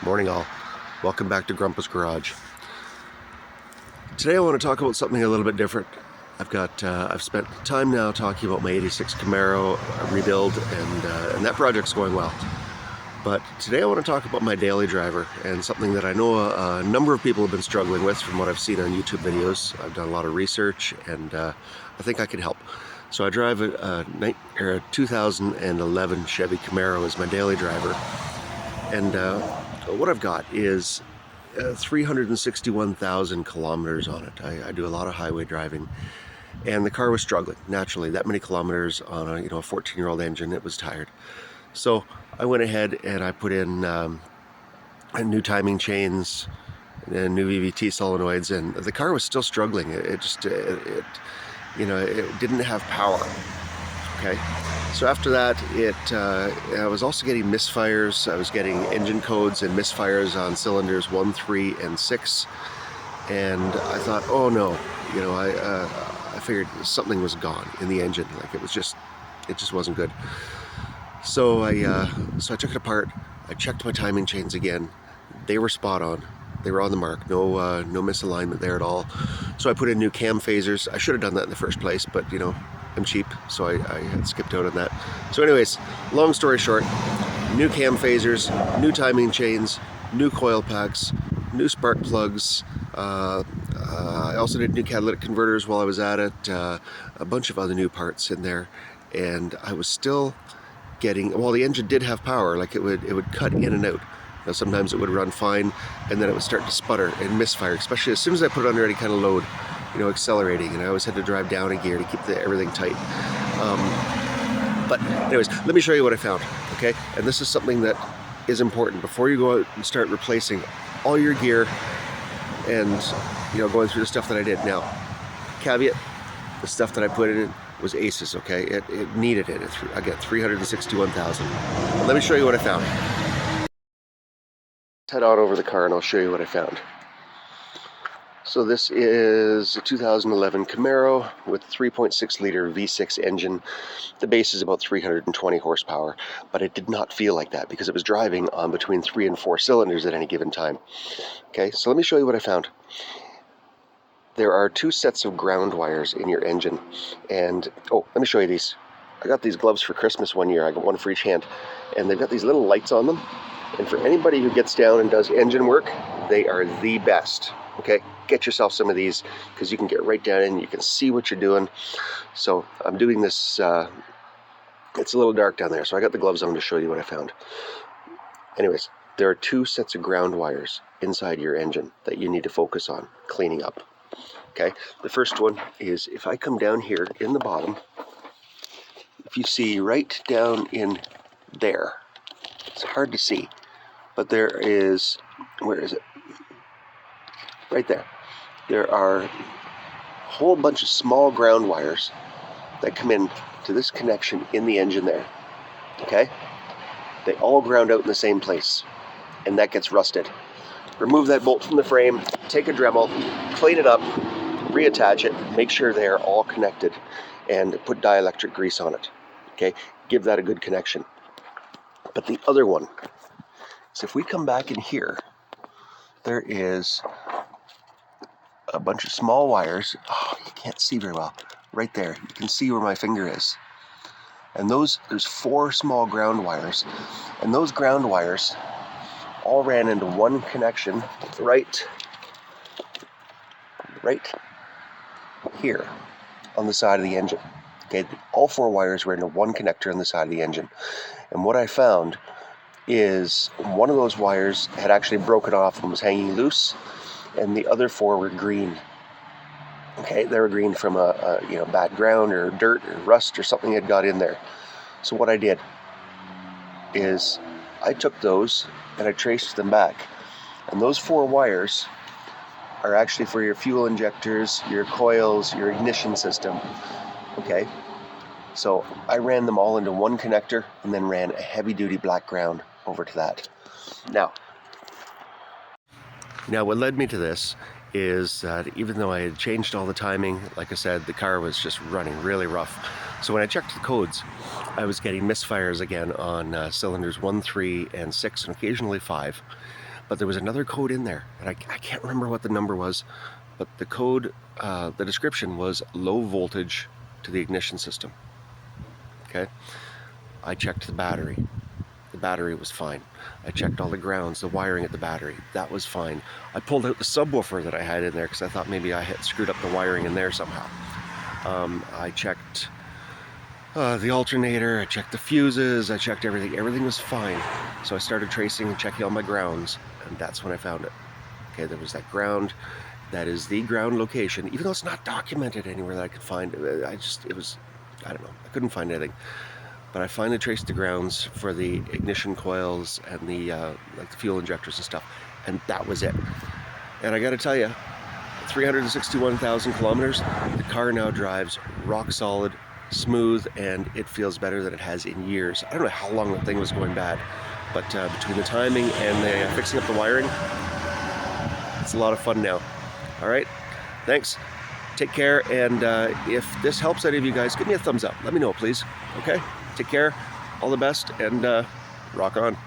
Morning all. Welcome back to Grumpa's Garage. Today I want to talk about something a little bit different. I've spent time now talking about my 86 Camaro rebuild and that project's going well. But today I want to talk about my daily driver and something that I know a number of people have been struggling with from what I've seen on YouTube videos. I've done a lot of research and I think I can help. So I drive a 2011 Chevy Camaro as my daily driver. And what I've got is 361,000 kilometers on it. I do a lot of highway driving, and the car was struggling. Naturally, that many kilometers on a 14-year-old engine, it was tired. So I went ahead and I put in new timing chains and new VVT solenoids, and the car was still struggling. It didn't have power. Okay, so after that, I was also getting misfires. I was getting engine codes and misfires on cylinders 1, 3, and 6, and I thought, oh no, I figured something was gone in the engine. Like it just wasn't good. So I took it apart. I checked my timing chains again. They were spot on. They were on the mark. No misalignment there at all. So I put in new cam phasers. I should have done that in the first place, but I'm cheap, so I had skipped out on that. So anyways, long story short, new cam phasers, new timing chains, new coil packs, new spark plugs. I also did new catalytic converters while I was at it, a bunch of other new parts in there, and I was still getting, well, the engine did have power, like it would cut in and out. Sometimes it would run fine, and then it would start to sputter and misfire, especially as soon as I put it under any kind of load, accelerating, and I always had to drive down a gear to keep everything tight. But anyways, let me show you what I found, okay? And this is something that is important before you go out and start replacing all your gear and, going through the stuff that I did. Now, caveat, the stuff that I put in it was aces, okay? It needed it. I got 361,000. Let me show you what I found. Head on over the car and I'll show you what I found. So this is a 2011 Camaro with a 3.6 liter V6 engine. The base is about 320 horsepower, but it did not feel like that because it was driving on between 3 and 4 cylinders at any given time. Okay, so let me show you what I found. There are 2 sets of ground wires in your engine, and let me show you these. I got these gloves for Christmas one year. I got one for each hand, and they've got these little lights on them. And for anybody who gets down and does engine work, they are the best. Okay, get yourself some of these because you can get right down in and you can see what you're doing. So I'm doing this, it's a little dark down there, so I got the gloves on to show you what I found. Anyways, there are 2 sets of ground wires inside your engine that you need to focus on cleaning up. Okay, the first one is if I come down here in the bottom, if you see right down in there, it's hard to see, but there is, where is it? Right there. There are a whole bunch of small ground wires that come in to this connection in the engine there. Okay? They all ground out in the same place, and that gets rusted. Remove that bolt from the frame, take a Dremel, clean it up, reattach it, make sure they are all connected, and put dielectric grease on it. Okay? Give that a good connection. But the other one is if we come back in here, there is a bunch of small wires. Oh, you can't see very well. Right there, you can see where my finger is. And there's 4 small ground wires. And those ground wires all ran into one connection right here on the side of the engine. Okay, all 4 wires were into one connector on the side of the engine. And what I found is one of those wires had actually broken off and was hanging loose, and the other 4 were green. Okay, they were green from a bad ground or dirt or rust or something had got in there. So what I did is I took those and I traced them back, and those 4 wires are actually for your fuel injectors, your coils, your ignition system. Okay, so I ran them all into one connector and then ran a heavy-duty black ground over to that. Now what led me to this is that even though I had changed all the timing, like I said, the car was just running really rough. So when I checked the codes, I was getting misfires again on cylinders 1, 3, and 6, and occasionally 5. But there was another code in there, and I can't remember what the number was, but the code, the description was low voltage to the ignition system. Okay, I checked the battery. The battery was fine. I checked all the grounds, the wiring at the battery. That was fine. I pulled out the subwoofer that I had in there because I thought maybe I had screwed up the wiring in there somehow. I checked the alternator, I checked the fuses, I checked everything. Everything was fine. So I started tracing and checking all my grounds, and that's when I found it. Okay, there was that ground. That is the ground location, even though it's not documented anywhere that I could find. I don't know, I couldn't find anything. But I finally traced the grounds for the ignition coils and the like the fuel injectors and stuff, and that was it. And I got to tell you, 361,000 kilometers, the car now drives rock solid, smooth, and it feels better than it has in years. I don't know how long the thing was going bad, but between the timing and the fixing up the wiring, it's a lot of fun now. All right, thanks. Take care, and if this helps any of you guys, give me a thumbs up. Let me know, please. Okay? Take care. All the best, and rock on.